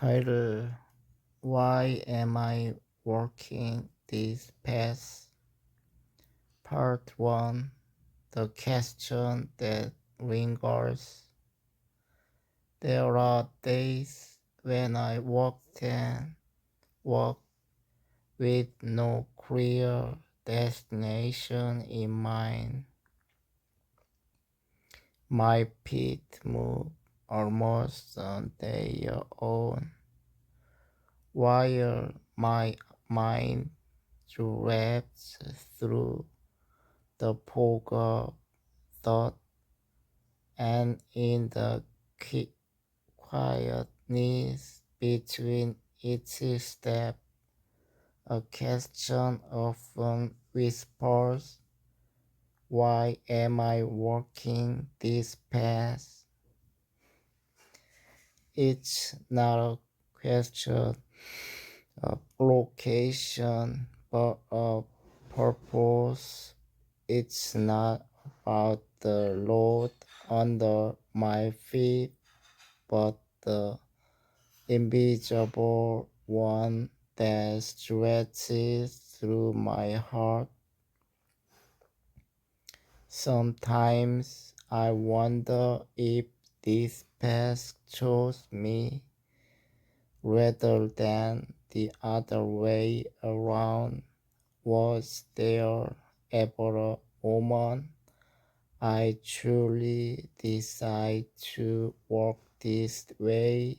Title: Why am I walking this path? Part 1: The question that lingers. There are days when I walk with no clear destination in mind. My feet move almost on their own, while my mind drifts through the fog of thought, and in the quietness between each step, a question often whispers, why am I walking this path? It's not a question of location, but of purpose. It's not about the road under my feet, but the invisible one that stretches through my heart. Sometimes I wonder if this path chose me rather than the other way around. Was there ever a moment I truly decide to walk this way,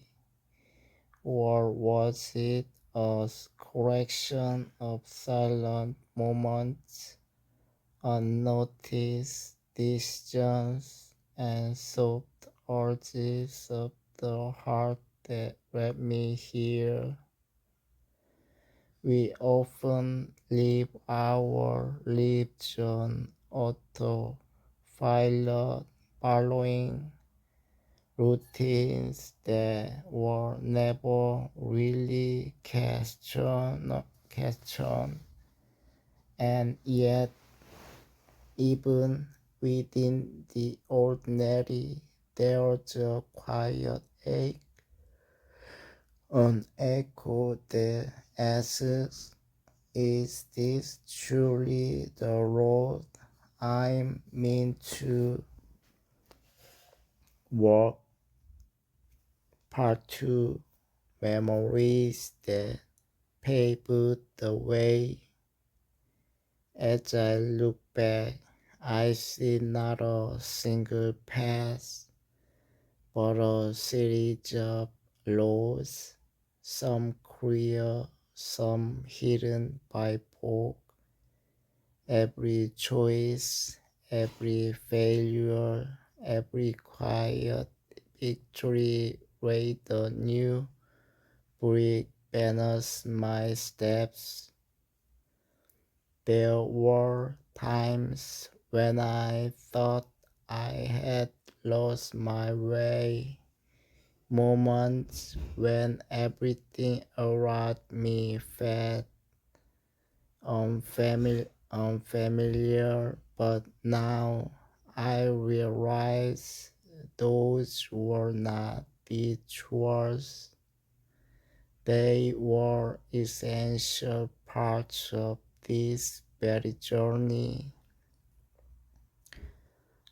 or was it a collection of silent moments, unnoticed decisions, and soft urges of the heart that led me here? We often live our lives on autopilot, following routines that were never really questioned, and yet, even within the ordinary, there's a quiet ache, an echo that asks, is this truly the road I'm meant to walk? Part 2: Memories that paved the way. As I look back, I see not a single path, but a series of roads, some clear, some hidden by fog. Every choice, every failure, every quiet victory laid a new brick beneath my steps. There were times when I thought I had lost my way, moments when everything around me felt unfamiliar, but now I realize those were not detours. They were essential parts of this very journey.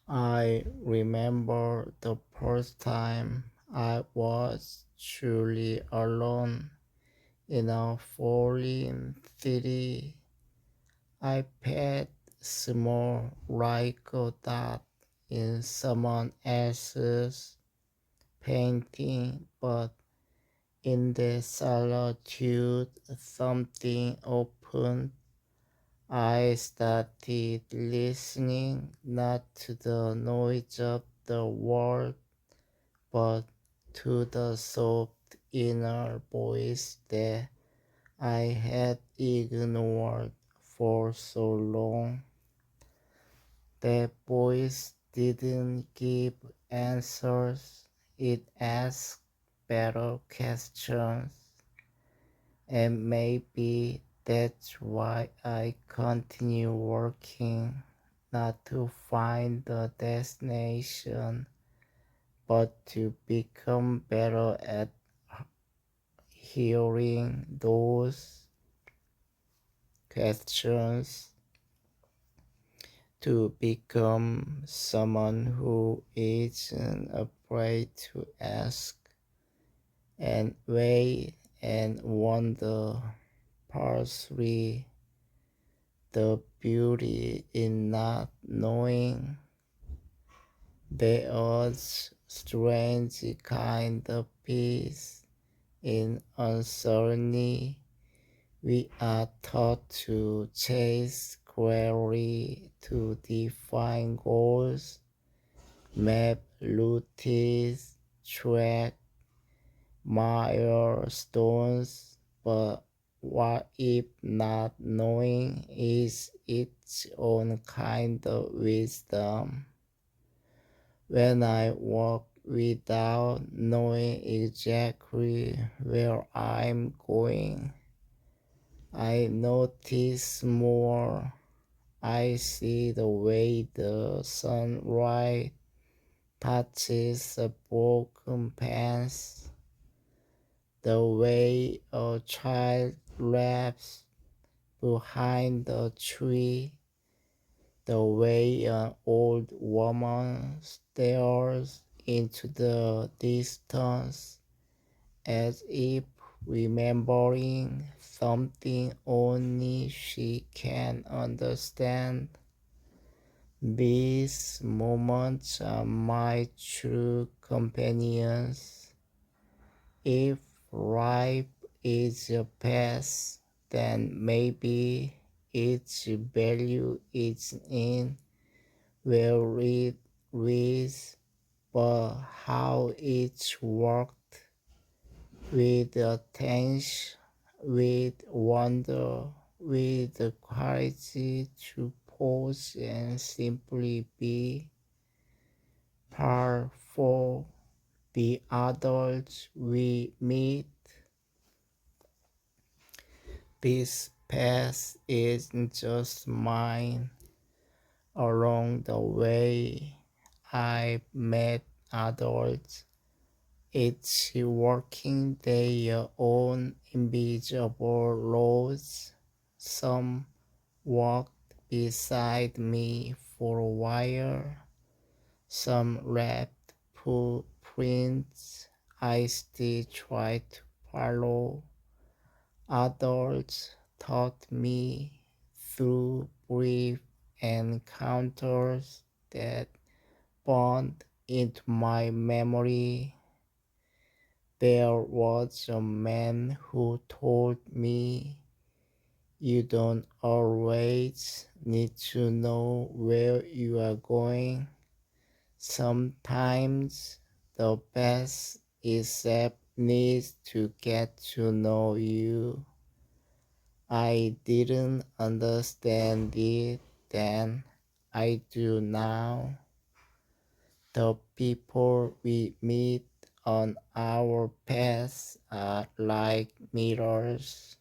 I remember the first time I was truly alone in a foreign city. I felt small like a dot in someone else's painting, but in the solitude something opened. I started listening not to the noise of the world, but to the soft inner voice that I had ignored for so long. That voice didn't give answers, it asked better questions. And maybe that's why I continue working, not to find the destination, but to become better at hearing those questions to become someone who isn't afraid to ask and wait and wonder. Parsley, the beauty in not knowing. There's strange kind of peace in uncertainty. We are taught to chase clarity, to define goals, map routes, track milestones, but what if not knowing is its own kind of wisdom? When I walk without knowing exactly where I'm going, I notice more. I see the way the sunlight touches a broken path, the way a child laughs behind the tree, the way an old woman stares into the distance as if remembering something only she can understand. These moments are my true companions. If life is a past, then maybe its value is in where it is, but how it's worked with attention, with wonder, with the courage to pause and simply be. Part 4. The adults we meet. This path isn't just mine. Along the way, I met adults, each working their own invisible roads. Some walked beside me for a while, some left footprints I still try to follow. Others taught me through brief encounters that burned into my memory. There was a man who told me, "You don't always need to know where you are going. Sometimes the best step needs to get to know you." I didn't understand it then. I do now. The people we meet on our paths are like mirrors.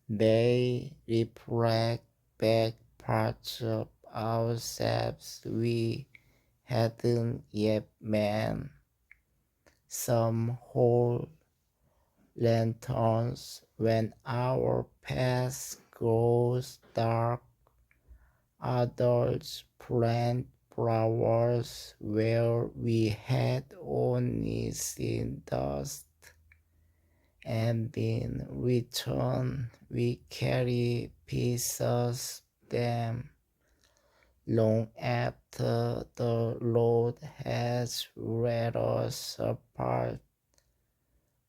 They reflect back parts of ourselves we hadn't yet met. Some hold lanterns when our path grows dark. Others plant flowers where we had only seen dust, and in return we carry pieces of them long after the road has read us apart.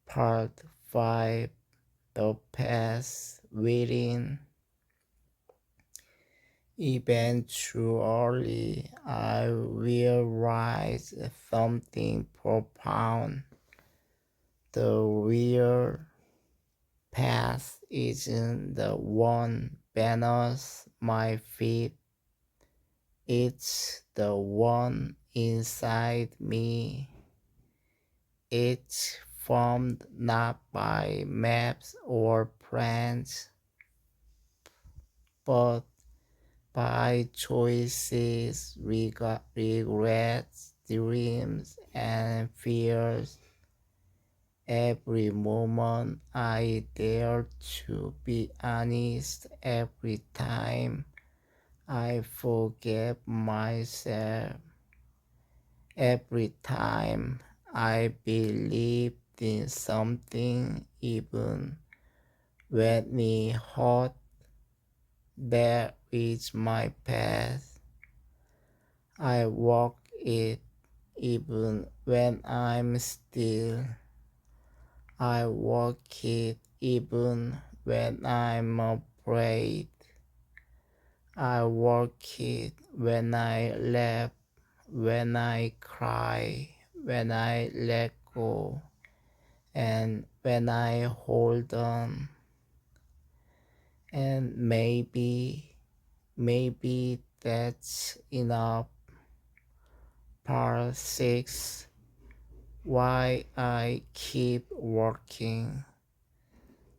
Part 5. The Path Within. Eventually, I realized something profound. The real path isn't the one beneath my feet, it's the one inside me. It's formed not by maps or plans, but by choices, regrets, dreams, and fears. Every moment I dare to be honest, every time I forgive myself, every time I believe in something, even when it hurt, that is my path. I walk it even when I'm still. I walk it even when I'm afraid. I walk it when I laugh, when I cry, when I let go, and when I hold on. And maybe that's enough. Part 6. Why I keep working.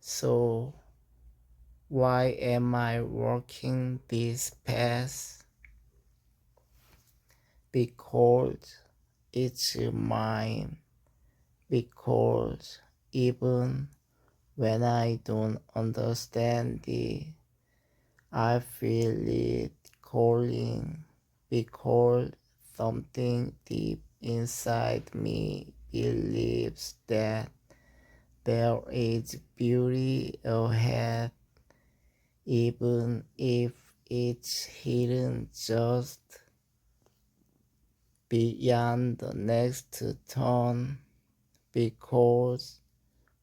So, why am I working this path? Because it's mine. Because even when I don't understand it, I feel it calling. Because something deep inside me believes that there is beauty ahead, even if it's hidden just beyond the next turn, because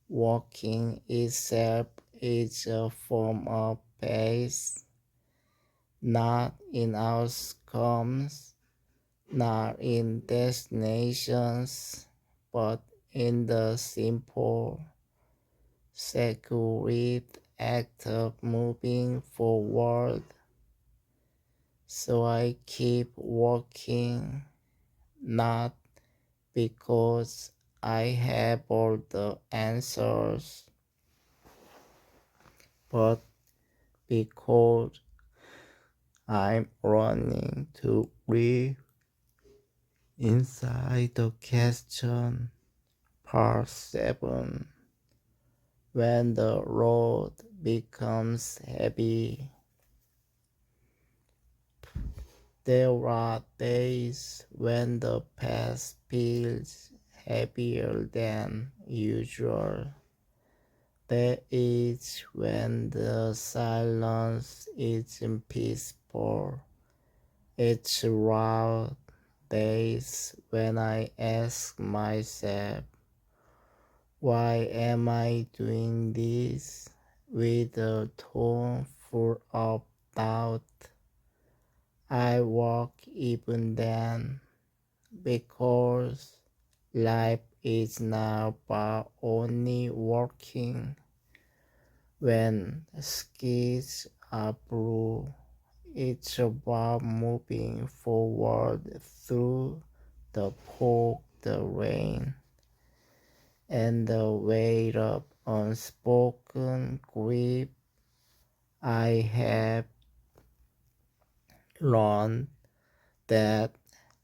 walking itself is a form of peace, not in outcomes, not in destinations, but in the simple, sacred act of moving forward. So I keep walking, not because I have all the answers, but because I'm running to live inside the question. Part 7. When the road becomes heavy. There are days when the path feels heavier than usual. There is when the silence isn't peaceful. It's around days when I ask myself, why am I doing this? With a tone full of doubt. I walk even then, because life is not about only walking. When skies are blue, it's about moving forward through the fog, the rain, and the weight of unspoken grief. I have learned that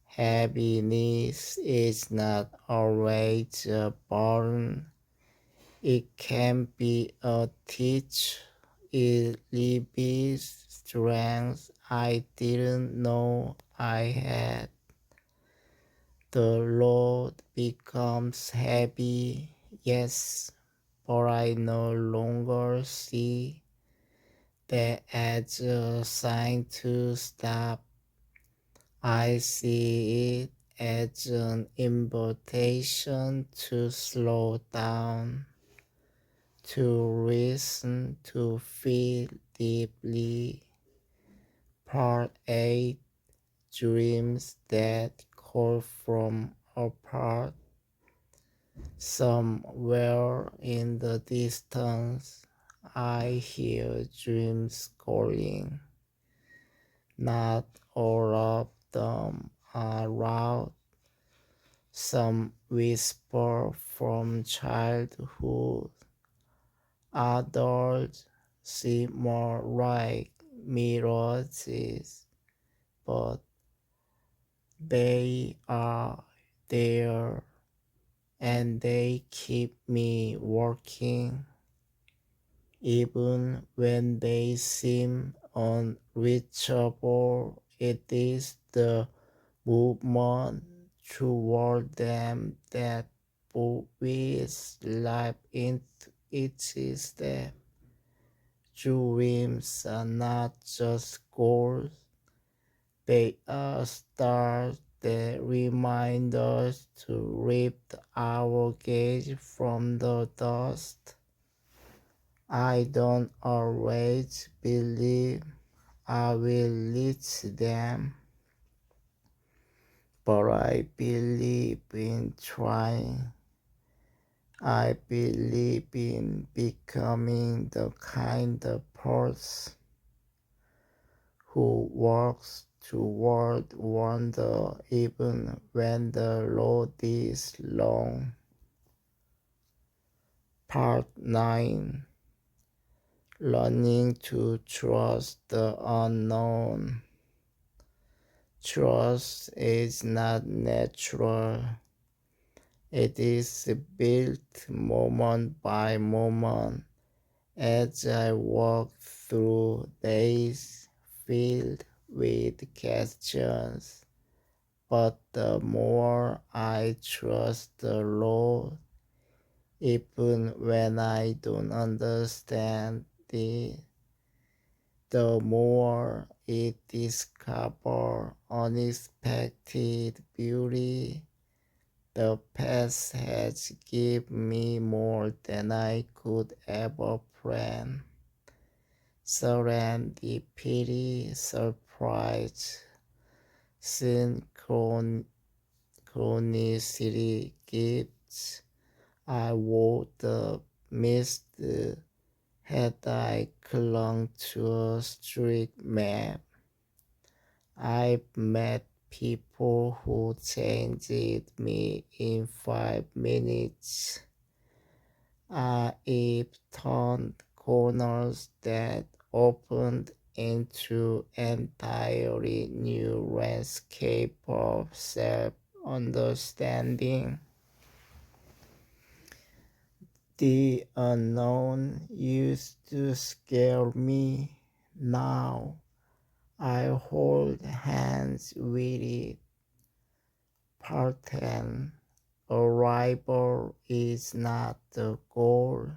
happiness is not always a burden. It can be a teach. It reveals strength I didn't know I had. The load becomes heavy, yes, but I no longer see that as a sign to stop. I see it as an invitation to slow down, to listen, to feel deeply. Part 8. Dreams that call from apart. Somewhere in the distance, I hear dreams calling. Not all of them are loud. Some whisper from childhood. Others seem more like mirrors, but they are there, and they keep me working even when they seem unreachable. It is the movement toward them that breathes life into each step. Dreams are not just goals, they are stars that remind us to lift our gaze from the dust. I don't always believe I will reach them, but I believe in trying. I believe in becoming the kind of person who walks toward wonder even when the road is long. Part 9. Learning to trust the unknown. Trust is not natural. It is built moment by moment as I walk through days filled with questions. But the more I trust the Lord, even when I don't understand it, the more it discovers unexpected beauty. The past has given me more than I could ever plan. Serendipity, surprise, synchronicity, gifts. I would have missed had I clung to a strict map. I've met people who changed me in 5 minutes. I've turned corners that opened into entirely new landscape of self-understanding. The unknown used to scare me. Now I hold hands with it. Part 10. Arrival is not the goal.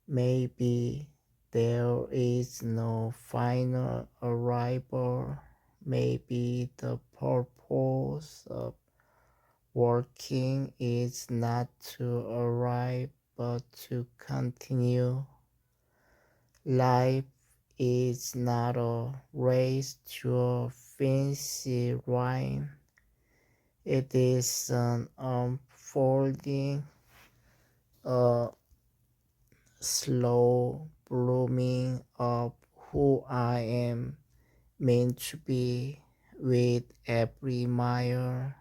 Maybe there is no final arrival. Maybe the purpose of working is not to arrive but to continue. Life is not a race to a fancy line. It is an unfolding, a slow blooming of who I am meant to be. With every mile,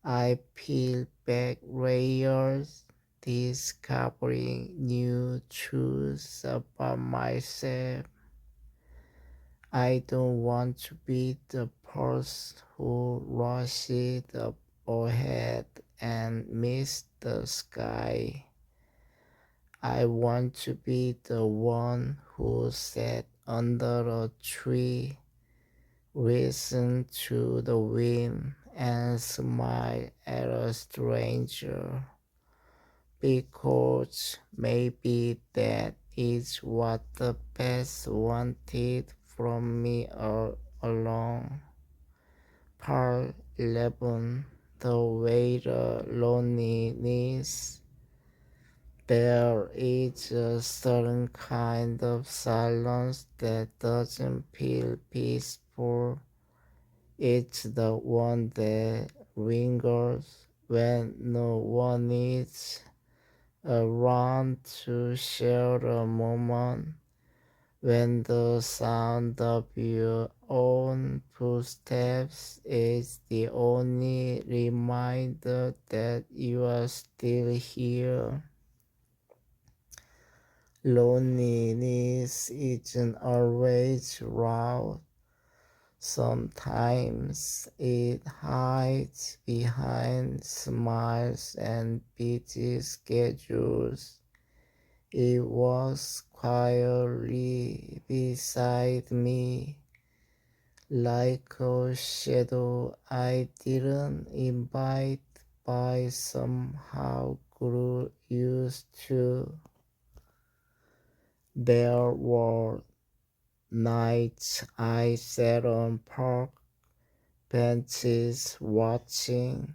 I peel back layers, discovering new truths about myself. I don't want to be the person who rushes up ahead and misses the sky. I want to be the one who sat under a tree, listened to the wind, and smiled at a stranger. Because maybe that is what the past wanted from me all along. Part 11. The weight of loneliness. There is a certain kind of silence that doesn't feel peaceful. It's the one that lingers when no one is around to share a moment, when the sound of your own footsteps is the only reminder that you are still here. Loneliness isn't always loud. Sometimes it hides behind smiles and busy schedules. It was quietly beside me, like a shadow I didn't invite, but somehow grew used to. There were nights I sat on park benches watching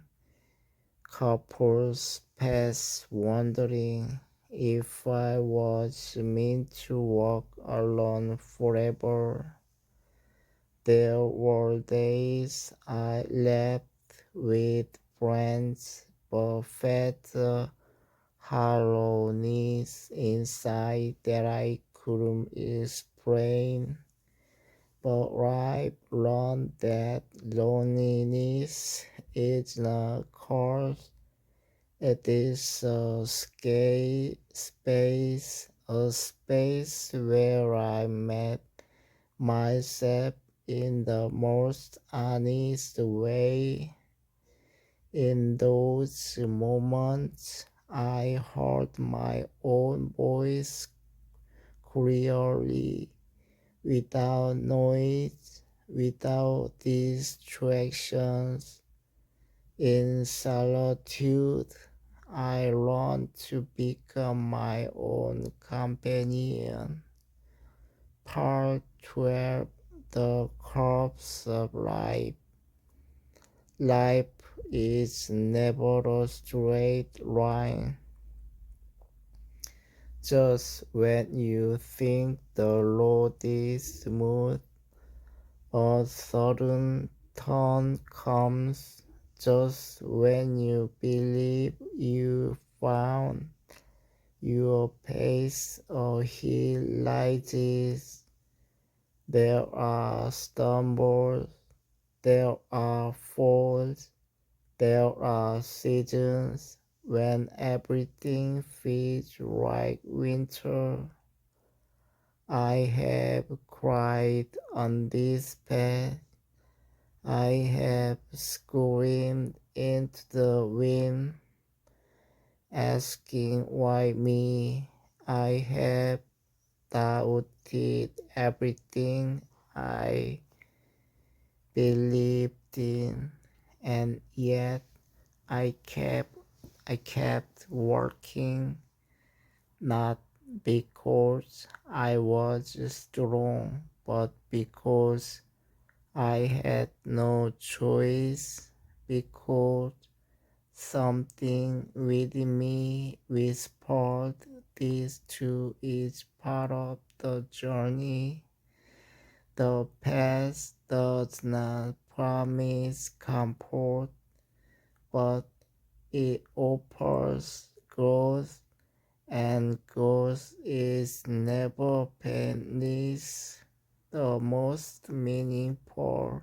couples pass, wondering if I was meant to walk alone forever. There were days I left with friends but felt a hollowness inside that I couldn't explain. But I learned that loneliness is not cause. It is a space where I met myself in the most honest way. In those moments, I heard my own voice clearly, without noise, without distractions. In solitude, I learned to become my own companion. Part 12. The curves of life. Life is never a straight line. Just when you think the road is smooth, a sudden turn comes. Just when you believe you found your pace, a hill rises. There are stumbles, there are falls, there are seasons when everything feels like winter. I have cried on this path. I have screamed into the wind, asking why me. I have doubted everything I believed in, and yet I kept I kept working, not because I was strong, but because I had no choice, because something within me whispered this too is part of the journey. The past does not promise comfort, but it offers growth, and growth is never painless. The most meaningful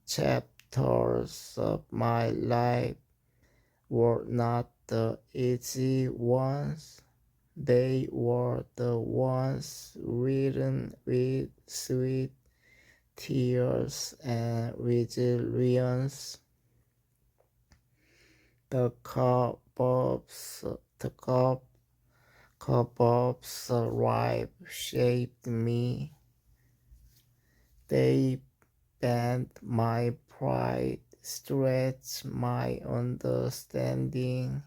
chapters of my life were not the easy ones. They were the ones written with sweet tears and resilience. The cobwebs life shaped me. They bent my pride, stretched my understanding,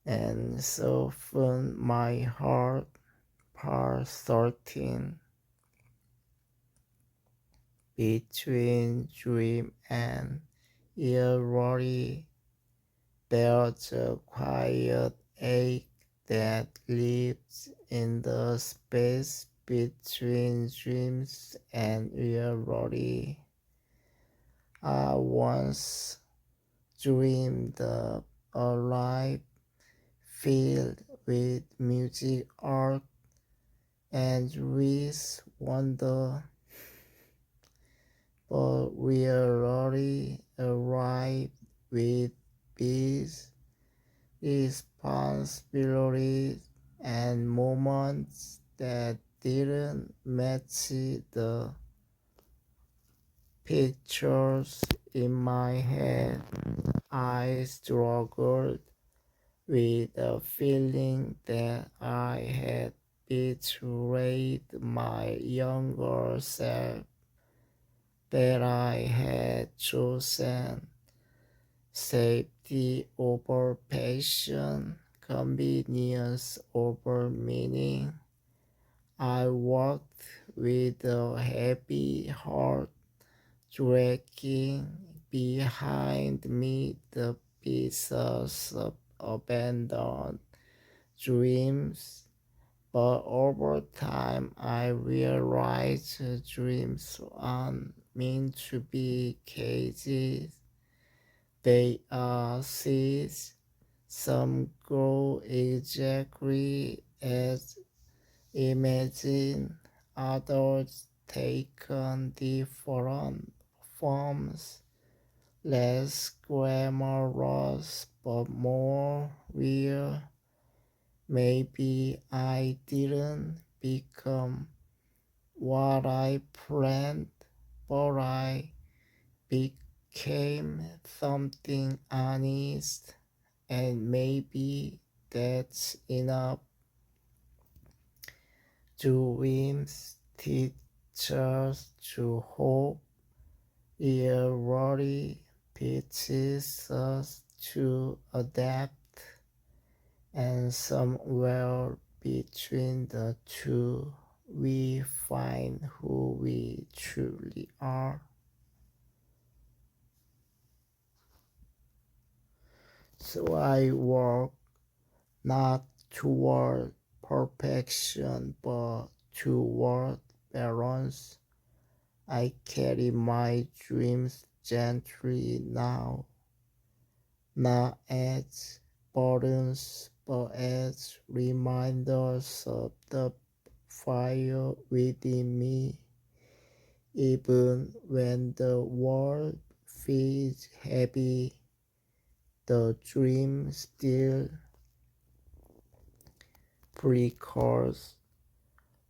and softened my heart. Part 13. Between dream and reality, there's a quiet ache that lives in the space between dreams and reality. I once dreamed of a life filled with music, art, and risk wonder, but reality arrived with peace, responsibilities, and moments that didn't match the pictures in my head. I struggled with the feeling that I had betrayed my younger self, that I had chosen safety over passion, convenience over meaning. I walked with a heavy heart, dragging behind me the pieces of abandoned dreams. But over time, I realized dreams aren't meant to be cages. They are seeds. Some grow exactly as imagined, others take on different forms, less glamorous but more real. Maybe I didn't become what I planned, but I became something honest, and maybe that's enough. Dreams teach us to hope, reality teaches us to adapt, and somewhere between the two, we find who we truly are. So I work not toward perfection but toward balance. I carry my dreams gently now, not as burdens but as reminders of the fire within me. Even when the world feels heavy, the dream still precautious.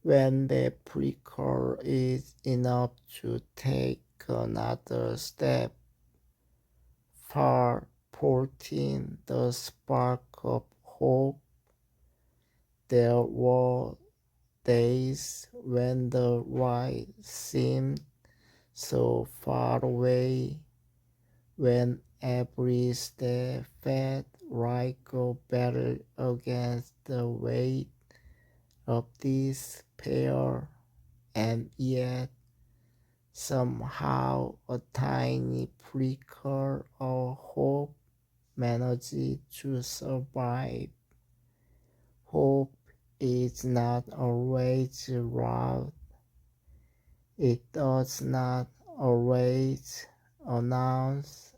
When the precore is enough to take another step, far putting the spark of hope. There were days when the right seemed so far away, when every step felt like a battle against the weight of despair, and yet somehow a tiny flicker of hope managed to survive. Hope is not always loud, it does not always announce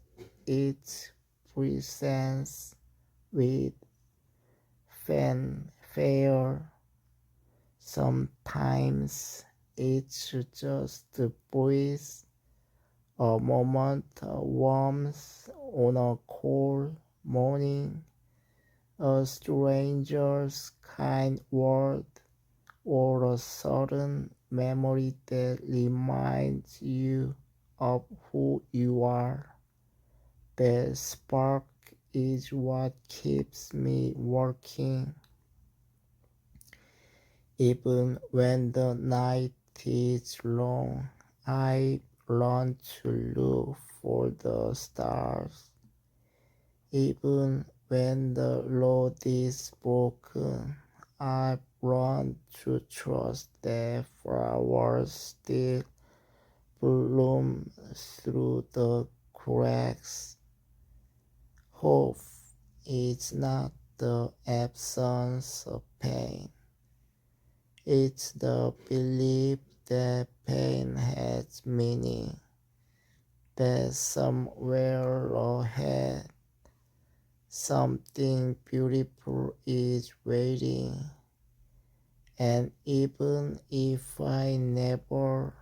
its presence with fanfare. Sometimes it's just the voice, a moment of warmth on a cold morning, a stranger's kind word, or a sudden memory that reminds you of who you are. The spark is what keeps me working, even when the night is long. I learn to look for the stars, even when the road is broken. I learn to trust that flowers still bloom through the cracks. Hope is not the absence of pain. It's the belief that pain has meaning, that somewhere ahead something beautiful is waiting. And even if I never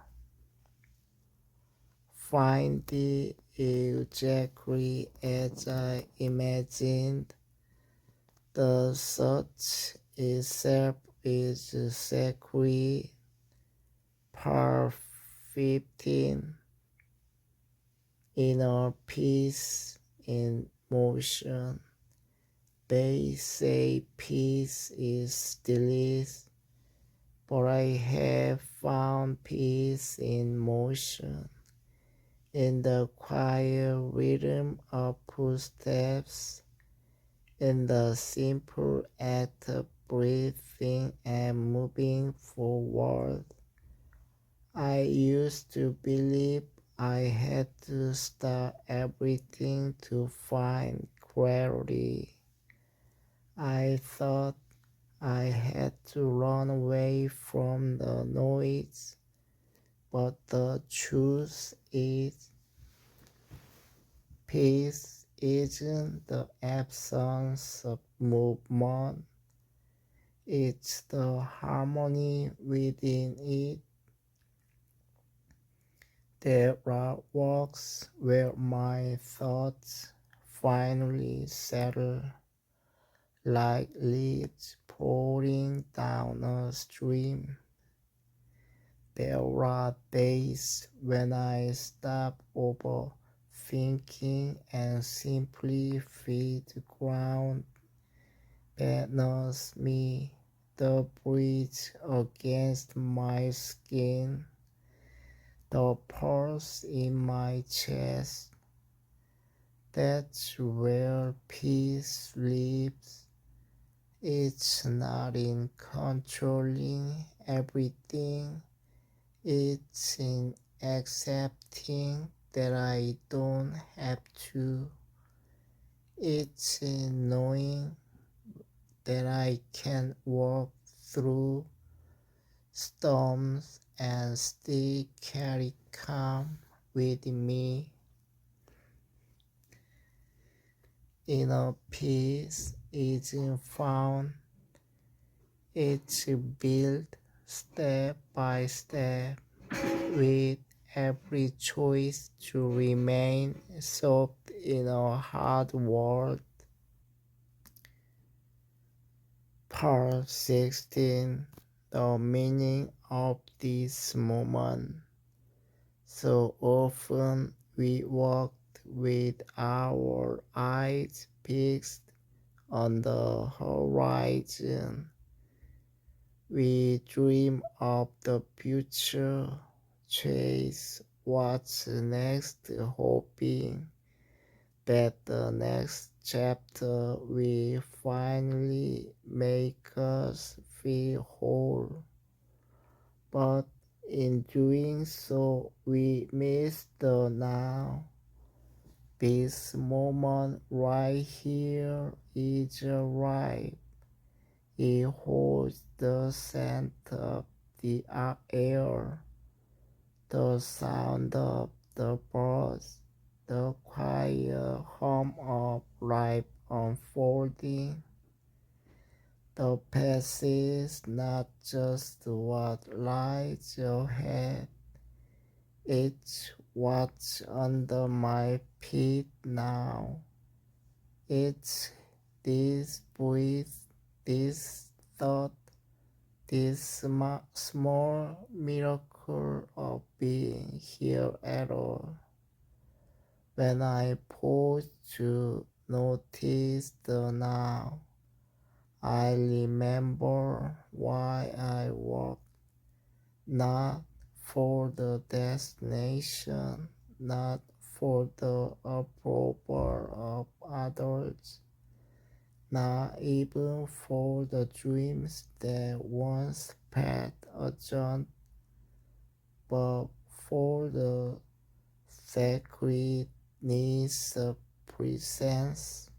find it exactly as I imagined, the search itself is sacred. Part 15. inner peace in motion. They say peace is stillness, but I have found peace in motion, in the quiet rhythm of footsteps, in the simple act of breathing and moving forward. I used to believe I had to start everything to find clarity. I thought I had to run away from the noise, but the truth is, peace isn't the absence of movement, it's the harmony within it. There are walks where my thoughts finally settle, like leaves pouring down a stream. There are days when I stop overthinking and simply feel the ground beneath me, the breeze against my skin, the pulse in my chest. That's where peace lives. It's not in controlling everything, it's in accepting that I don't have to. It's in knowing that I can walk through storms and still carry calm with me. Inner peace isn't found, it's built step by step with every choice to remain soft in a hard world. Part 16. The meaning of this moment. So often we walked with our eyes fixed on the horizon. We dream of the future, chase what's next, hoping that the next chapter will finally make us feel whole. But in doing so, we miss the now. This moment right here is right. It holds the scent of the air, the sound of the birds, the quiet hum of life unfolding. The past is not just what lies ahead, it's what's under my feet now. It's this breath, this thought, this small miracle of being here at all. When I pause to notice the now, I remember why I walk, not for the destination, not for the approval of others, not even for the dreams that once paid a jaunt, but for the sacredness of presence.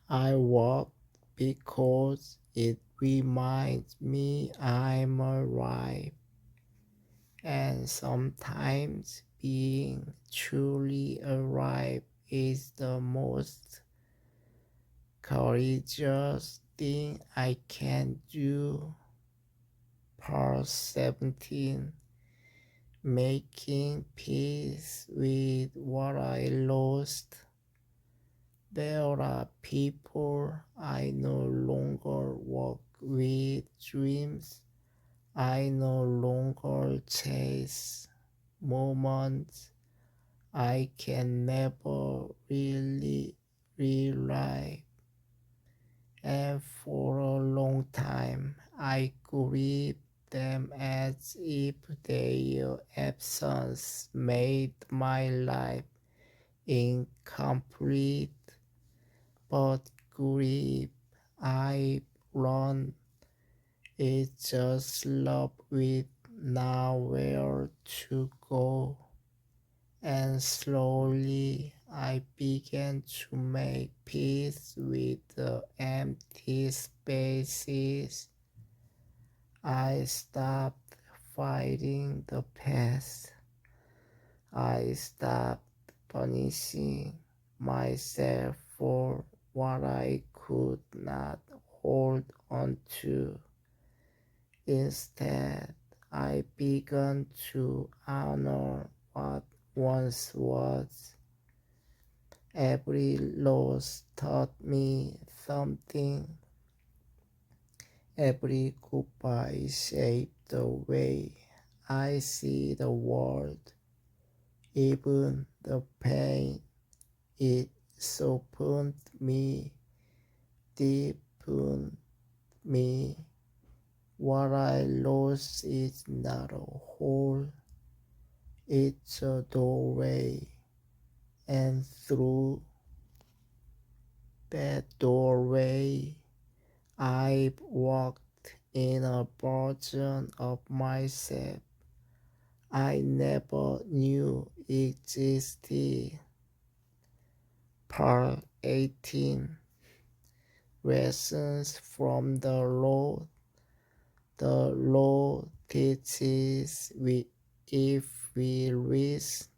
I walk because it reminds me I'm alive, and sometimes being truly alive is the most courageous thing I can do. Part 17. Making peace with what I lost. There are people I no longer walk with, dreams I no longer chase. moments I can never really relive. And for a long time I grieved them as if their absence made my life incomplete. But grief I learned is just love with nowhere to go. And slowly I began to make peace with the empty spaces. I stopped fighting the past. I stopped punishing myself for what I could not hold on to. Instead, I began to honor what once was. Every loss taught me something. Every goodbye shaped the way I see the world. Even the pain, it softened me, deepened me. What I lost is not a hole, it's a doorway. And through that doorway, I walked in a version of myself I never knew existed. Part 18. Lessons from the Lord. The Lord teaches we if we risk.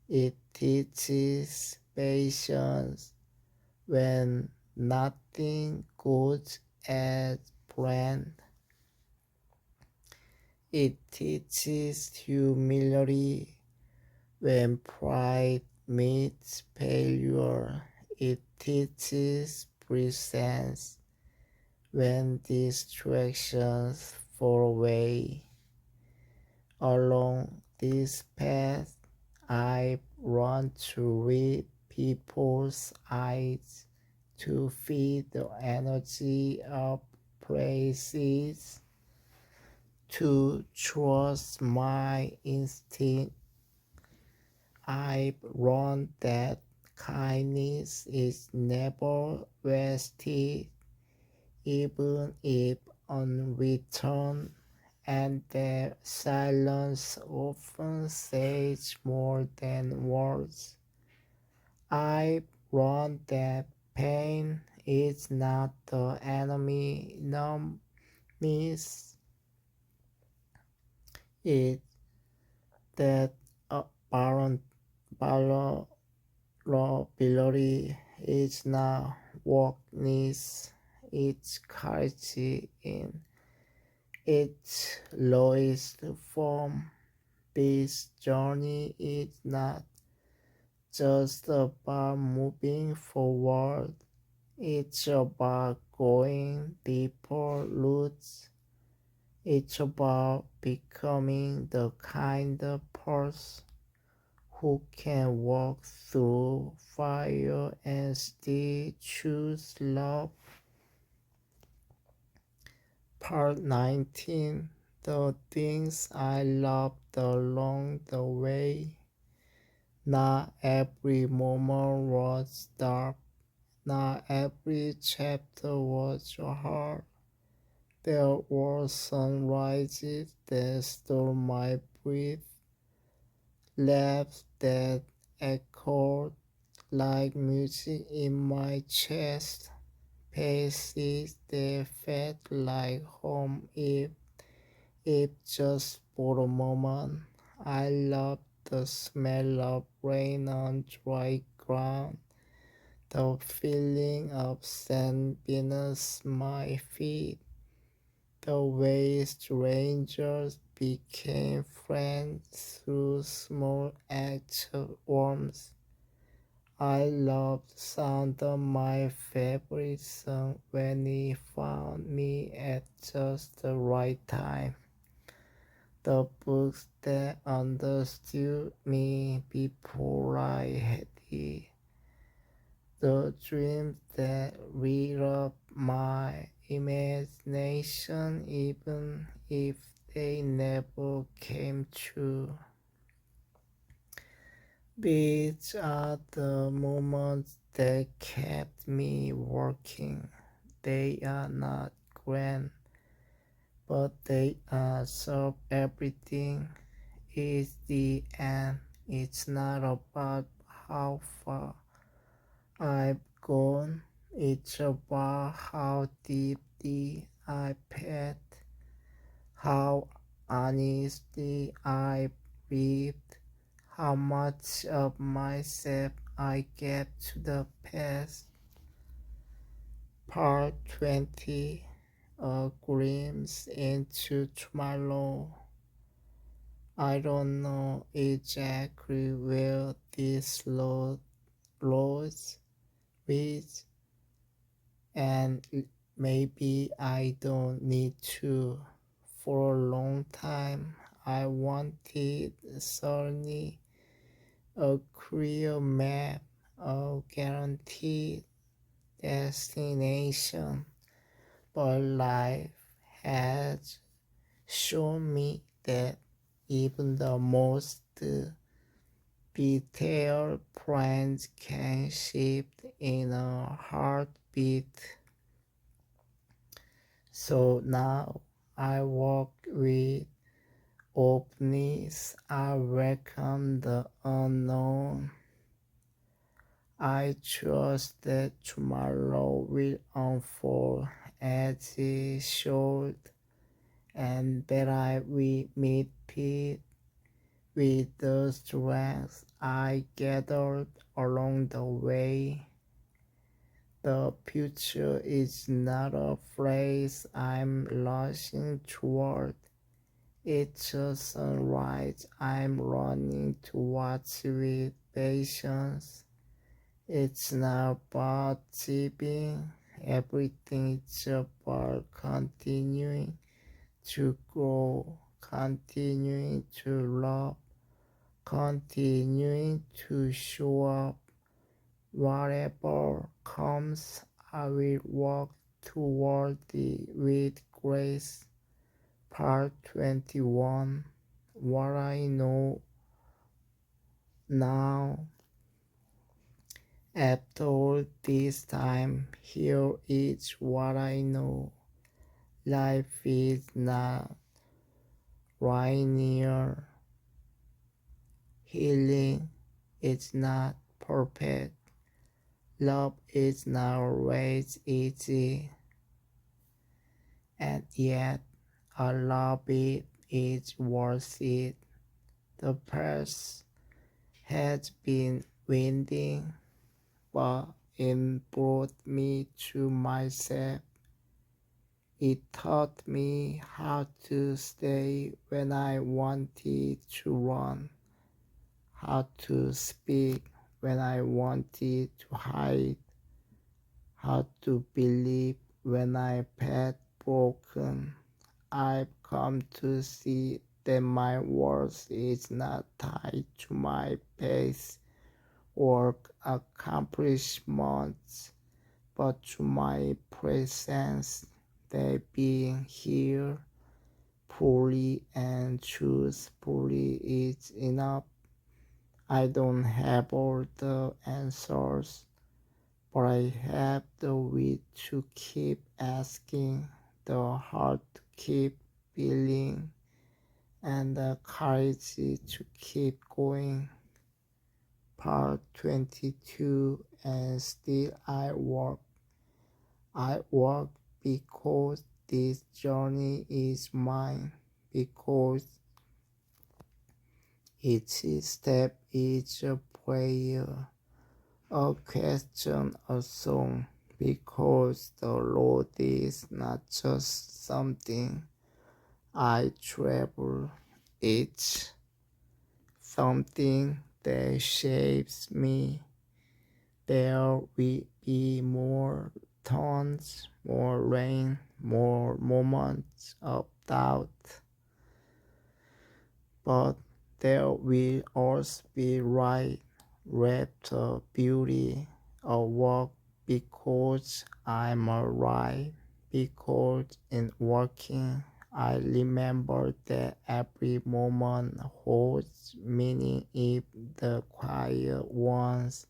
It teaches patience when nothing goes as planned. It teaches humility when pride meets failure. It teaches presence when distractions fall away. Along this path, I run to read people's eyes, to feel the energy of praises, to trust my instinct. I've learned that kindness is never wasted, even if unreturned, and that silence often says more than words. I've learned that pain is not the enemy, numbness is that apparent vulnerability is not weakness, it's courage in its lowest form. This journey is not just about moving forward, it's about going deeper roots. It's about becoming the kind of person who can walk through fire and still choose love. Part 19. The things I loved along the way. Not every moment was dark, not every chapter was hard. There were sunrises that stole my breath, laughs that echoed like music in my chest, places that felt like home if just for a moment. I loved the smell of rain on dry ground, the feeling of sand beneath my feet, the way strangers became friends through small acts of warmth. I loved the sound of my favorite song when he found me at just the right time. The books that understood me before I had it. The dreams that lit up my imagination, even if they never came true. These are the moments that kept me working. They are not grand, but they are so everything is the end. It's not about how far I've gone, it's about how deeply I paid, how honestly I breathed, how much of myself I gave to the past. Part 20, a glimpse into tomorrow. I don't know exactly where this road goes with, and maybe I don't need to. For a long time, I wanted certainly a clear map, a guaranteed destination, but life has shown me that even the most detailed plans can shift in a heartbeat. So now I walk with openness. I welcome the unknown. I trust that tomorrow will unfold as it should, and that I will meet peace with the strength I gathered along the way. The future is not a place I'm rushing toward. It's a sunrise I'm running towards with patience. It's not about achieving everything, it's about continuing to grow, continuing to love, continuing to show up. Whatever comes, I will walk toward it with grace. Part 21. What I know now. After all this time, here is what I know. Life is not linear. Healing is not perfect. Love is not always easy. And yet, I love it is worth it. The past has been winding, but it brought me to myself. It taught me how to stay when I wanted to run, how to speak when I wanted to hide, how to believe when I felt broken. I've come to see that my worth is not tied to my pace or accomplishments, but to my presence. That being here fully and truthfully is enough. I don't have all the answers, but I have the wit to keep asking, the heart to keep feeling, and the courage to keep going. Part 22. And still I walk. I walk because this journey is mine, because each step is a prayer, a question, a song, because the road is not just something I travel, it's something that shapes me. There will be more thorns, more rain, more moments of doubt, but there will also be right, rapture, beauty, a work because I'm alive, because in working I remember that every moment holds meaning if the quiet ones,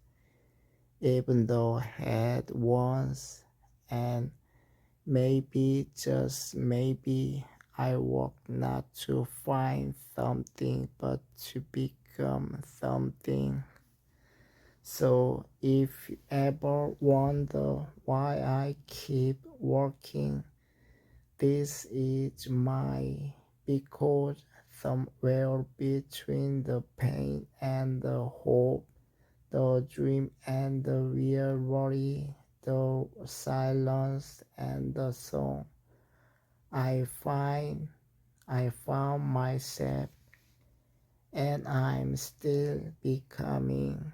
even though had once, and maybe, just maybe, I walk not to find something but to become something. So if you ever wonder why I keep working, this is my because somewhere between the pain and the hope, the dream and the reality, the silence and the song, I find I found myself, and I'm still becoming.